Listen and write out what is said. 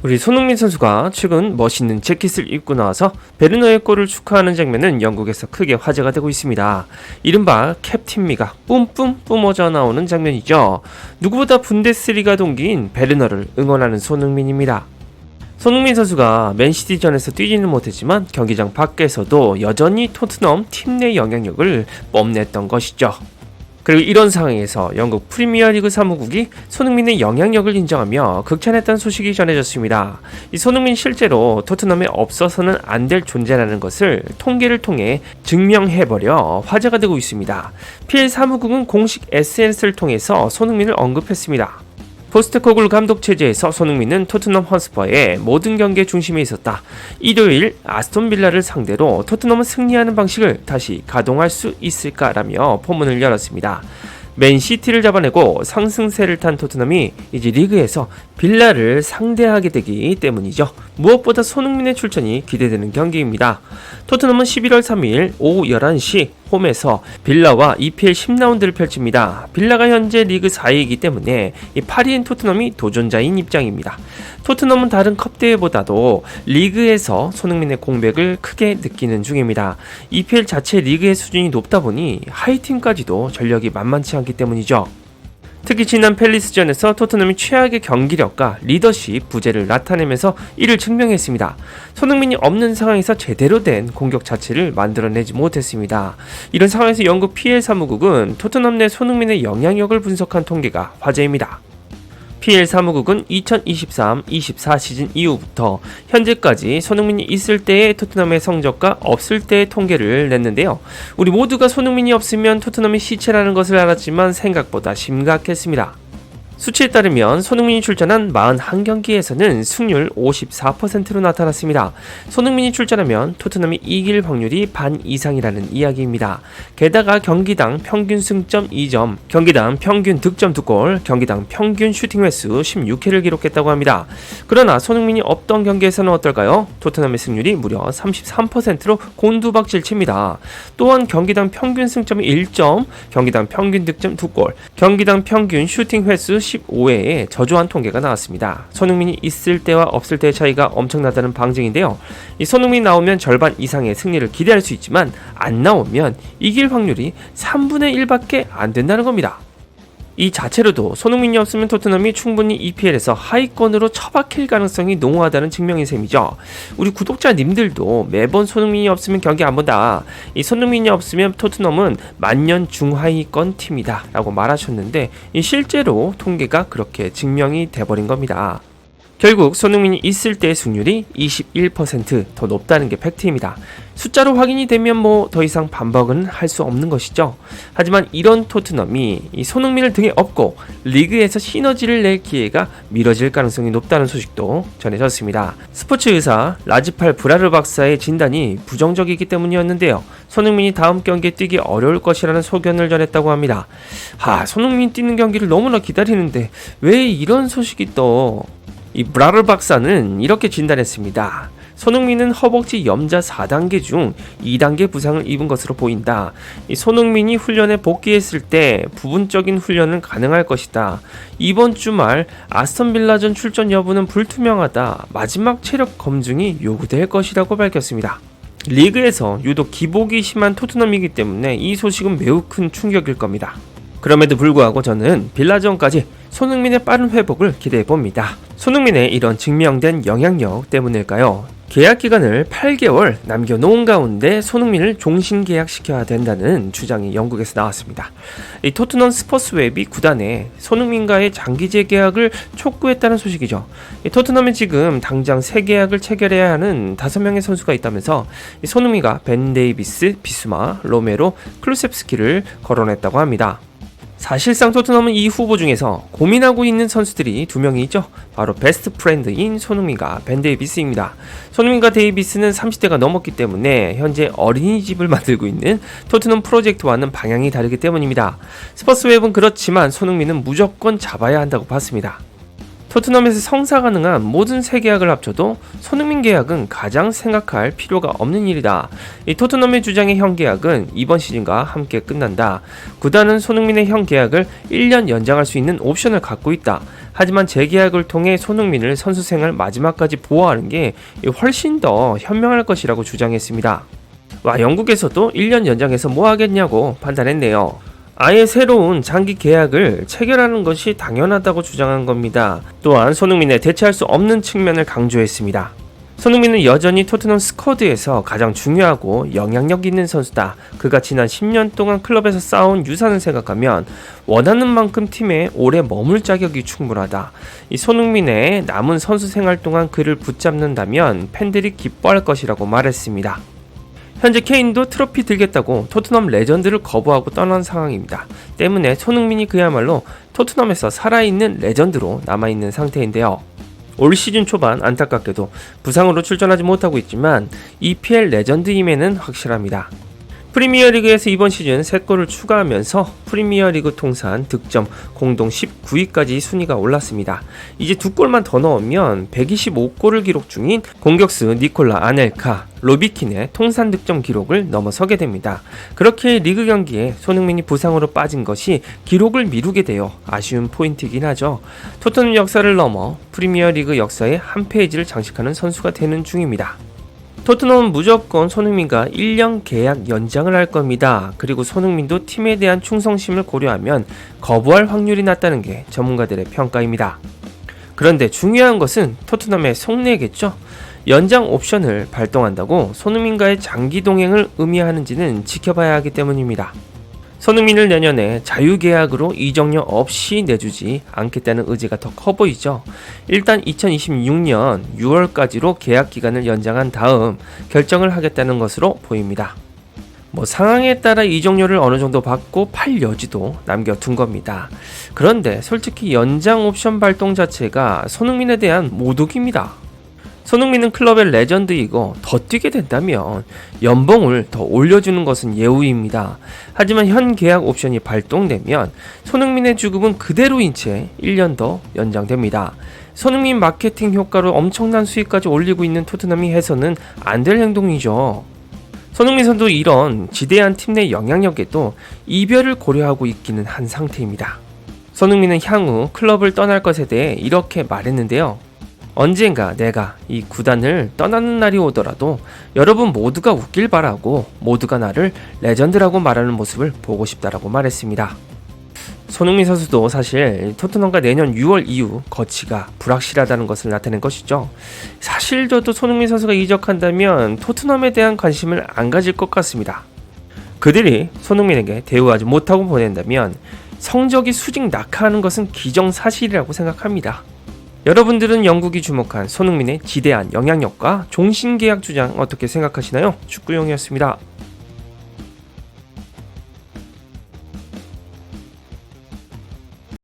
우리 손흥민 선수가 최근 멋있는 재킷을 입고 나와서 베르너의 골을 축하하는 장면은 영국에서 크게 화제가 되고 있습니다. 이른바 캡틴미가 뿜뿜 뿜어져 나오는 장면이죠. 누구보다 분데스리가 동기인 베르너를 응원하는 손흥민입니다. 손흥민 선수가 맨시티전에서 뛰지는 못했지만 경기장 밖에서도 여전히 토트넘 팀 내 영향력을 뽐냈던 것이죠. 그리고 이런 상황에서 영국 프리미어리그 사무국이 손흥민의 영향력을 인정하며 극찬했다는 소식이 전해졌습니다. 이 손흥민 실제로 토트넘에 없어서는 안 될 존재라는 것을 통계를 통해 증명해버려 화제가 되고 있습니다. PL 사무국은 공식 SNS를 통해서 손흥민을 언급했습니다. 포스트코글 감독 체제에서 손흥민은 토트넘 헛스퍼의 모든 경기의 중심에 있었다. 일요일 아스톤 빌라를 상대로 토트넘은 승리하는 방식을 다시 가동할 수 있을까라며 포문을 열었습니다. 맨시티를 잡아내고 상승세를 탄 토트넘이 이제 리그에서 빌라를 상대하게 되기 때문이죠. 무엇보다 손흥민의 출전이 기대되는 경기입니다. 토트넘은 11월 3일 오후 11시 홈에서 빌라와 EPL 10라운드를 펼칩니다. 빌라가 현재 리그 4위이기 때문에 이 8위인 토트넘이 도전자인 입장입니다. 토트넘은 다른 컵대회보다도 리그에서 손흥민의 공백을 크게 느끼는 중입니다. EPL 자체 리그의 수준이 높다 보니 하이팀까지도 전력이 만만치 않기 때문이죠. 특히 지난 팰리스전에서 토트넘이 최악의 경기력과 리더십 부재를 나타내면서 이를 증명했습니다. 손흥민이 없는 상황에서 제대로 된 공격 자체를 만들어내지 못했습니다. 이런 상황에서 영국 PL 사무국은 토트넘 내 손흥민의 영향력을 분석한 통계가 화제입니다. PL 사무국은 2023-24 시즌 이후부터 현재까지 손흥민이 있을 때의 토트넘의 성적과 없을 때의 통계를 냈는데요. 우리 모두가 손흥민이 없으면 토트넘이 시체라는 것을 알았지만 생각보다 심각했습니다. 수치에 따르면 손흥민이 출전한 41경기에서는 승률 54%로 나타났습니다. 손흥민이 출전하면 토트넘이 이길 확률이 반 이상이라는 이야기입니다. 게다가 경기당 평균 승점 2점, 경기당 평균 득점 2골, 경기당 평균 슈팅 횟수 16회를 기록했다고 합니다. 그러나 손흥민이 없던 경기에서는 어떨까요? 토트넘의 승률이 무려 33%로 곤두박질칩니다. 또한 경기당 평균 승점 1점, 경기당 평균 득점 2골, 경기당 평균 슈팅 횟수 15회에 저조한 통계가 나왔습니다. 손흥민이 있을 때와 없을 때의 차이가 엄청나다는 방증인데요. 이 손흥민이 나오면 절반 이상의 승리를 기대할 수 있지만 안 나오면 이길 확률이 3분의 1밖에 안 된다는 겁니다. 이 자체로도 손흥민이 없으면 토트넘이 충분히 EPL에서 하위권으로 처박힐 가능성이 농후하다는 증명인 셈이죠. 우리 구독자님들도 매번 손흥민이 없으면 경기 안 본다. 이 손흥민이 없으면 토트넘은 만년 중하위권 팀이다 라고 말하셨는데 실제로 통계가 그렇게 증명이 돼버린 겁니다. 결국 손흥민이 있을 때의 승률이 21% 더 높다는 게 팩트입니다. 숫자로 확인이 되면 더 이상 반박은 할 수 없는 것이죠. 하지만 이런 토트넘이 이 손흥민을 등에 업고 리그에서 시너지를 낼 기회가 미뤄질 가능성이 높다는 소식도 전해졌습니다. 스포츠 의사 라지팔 브라르 박사의 진단이 부정적이기 때문이었는데요. 손흥민이 다음 경기에 뛰기 어려울 것이라는 소견을 전했다고 합니다. 손흥민 뛰는 경기를 너무나 기다리는데 왜 이런 소식이 떠? 이 브라르 박사는 이렇게 진단했습니다. 손흥민은 허벅지 염자 4단계 중 2단계 부상을 입은 것으로 보인다. 이 손흥민이 훈련에 복귀했을 때 부분적인 훈련은 가능할 것이다. 이번 주말 아스톤 빌라전 출전 여부는 불투명하다. 마지막 체력 검증이 요구될 것이라고 밝혔습니다. 리그에서 유독 기복이 심한 토트넘이기 때문에 이 소식은 매우 큰 충격일 겁니다. 그럼에도 불구하고 저는 빌라전까지 손흥민의 빠른 회복을 기대해봅니다. 손흥민의 이런 증명된 영향력 때문일까요? 계약 기간을 8개월 남겨놓은 가운데 손흥민을 종신 계약시켜야 된다는 주장이 영국에서 나왔습니다. 이 토트넘 스퍼스웹이 구단에 손흥민과의 장기 재계약을 촉구했다는 소식이죠. 이 토트넘이 지금 당장 새 계약을 체결해야 하는 5명의 선수가 있다면서 이 손흥민과 벤 데이비스, 비수마, 로메로, 클루셉스키를 거론했다고 합니다. 사실상 토트넘은 이 후보 중에서 고민하고 있는 선수들이 2명이 있죠. 바로 베스트 프렌드인 손흥민과 벤 데이비스입니다. 손흥민과 데이비스는 30대가 넘었기 때문에 현재 어린이집을 만들고 있는 토트넘 프로젝트와는 방향이 다르기 때문입니다. 스퍼스웹은 그렇지만 손흥민은 무조건 잡아야 한다고 봤습니다. 토트넘에서 성사 가능한 모든 새 계약을 합쳐도 손흥민 계약은 가장 생각할 필요가 없는 일이다. 이 토트넘의 주장의 형 계약은 이번 시즌과 함께 끝난다. 구단은 손흥민의 형 계약을 1년 연장할 수 있는 옵션을 갖고 있다. 하지만 재계약을 통해 손흥민을 선수 생활 마지막까지 보호하는 게 훨씬 더 현명할 것이라고 주장했습니다. 영국에서도 1년 연장해서 뭐 하겠냐고 판단했네요. 아예 새로운 장기 계약을 체결하는 것이 당연하다고 주장한 겁니다. 또한 손흥민의 대체할 수 없는 측면을 강조했습니다. 손흥민은 여전히 토트넘 스쿼드에서 가장 중요하고 영향력 있는 선수다. 그가 지난 10년 동안 클럽에서 쌓아온 유산을 생각하면 원하는 만큼 팀에 오래 머물 자격이 충분하다. 이 손흥민의 남은 선수 생활 동안 그를 붙잡는다면 팬들이 기뻐할 것이라고 말했습니다. 현재 케인도 트로피 들겠다고 토트넘 레전드를 거부하고 떠난 상황입니다. 때문에 손흥민이 그야말로 토트넘에서 살아있는 레전드로 남아있는 상태인데요. 올 시즌 초반 안타깝게도 부상으로 출전하지 못하고 있지만 EPL 레전드임에는 확실합니다. 프리미어리그에서 이번 시즌 3골을 추가하면서 프리미어리그 통산 득점 공동 19위까지 순위가 올랐습니다. 이제 2골만 더 넣으면 125골을 기록 중인 공격수 니콜라 아넬카, 로비킨의 통산 득점 기록을 넘어서게 됩니다. 그렇게 리그 경기에 손흥민이 부상으로 빠진 것이 기록을 미루게 되어 아쉬운 포인트이긴 하죠. 토트넘 역사를 넘어 프리미어리그 역사의 한 페이지를 장식하는 선수가 되는 중입니다. 토트넘은 무조건 손흥민과 1년 계약 연장을 할 겁니다. 그리고 손흥민도 팀에 대한 충성심을 고려하면 거부할 확률이 낮다는 게 전문가들의 평가입니다. 그런데 중요한 것은 토트넘의 속내겠죠. 연장 옵션을 발동한다고 손흥민과의 장기 동행을 의미하는지는 지켜봐야 하기 때문입니다. 손흥민을 내년에 자유계약으로 이적료 없이 내주지 않겠다는 의지가 더 커 보이죠. 일단 2026년 6월까지로 계약 기간을 연장한 다음 결정을 하겠다는 것으로 보입니다. 상황에 따라 이적료를 어느 정도 받고 팔 여지도 남겨둔 겁니다. 그런데 솔직히 연장 옵션 발동 자체가 손흥민에 대한 모독입니다. 손흥민은 클럽의 레전드이고 더 뛰게 된다면 연봉을 더 올려주는 것은 예우입니다. 하지만 현 계약 옵션이 발동되면 손흥민의 주급은 그대로인 채 1년 더 연장됩니다. 손흥민 마케팅 효과로 엄청난 수익까지 올리고 있는 토트넘이 해서는 안 될 행동이죠. 손흥민 선수도 이런 지대한 팀 내 영향력에도 이별을 고려하고 있기는 한 상태입니다. 손흥민은 향후 클럽을 떠날 것에 대해 이렇게 말했는데요. 언젠가 내가 이 구단을 떠나는 날이 오더라도 여러분 모두가 웃길 바라고 모두가 나를 레전드라고 말하는 모습을 보고 싶다라고 말했습니다. 손흥민 선수도 사실 토트넘과 내년 6월 이후 거치가 불확실하다는 것을 나타낸 것이죠. 사실 저도 손흥민 선수가 이적한다면 토트넘에 대한 관심을 안 가질 것 같습니다. 그들이 손흥민에게 대우하지 못하고 보낸다면 성적이 수직 낙하하는 것은 기정사실이라고 생각합니다. 여러분들은 영국이 주목한 손흥민의 지대한 영향력과 종신계약 주장 어떻게 생각하시나요? 축구용이었습니다.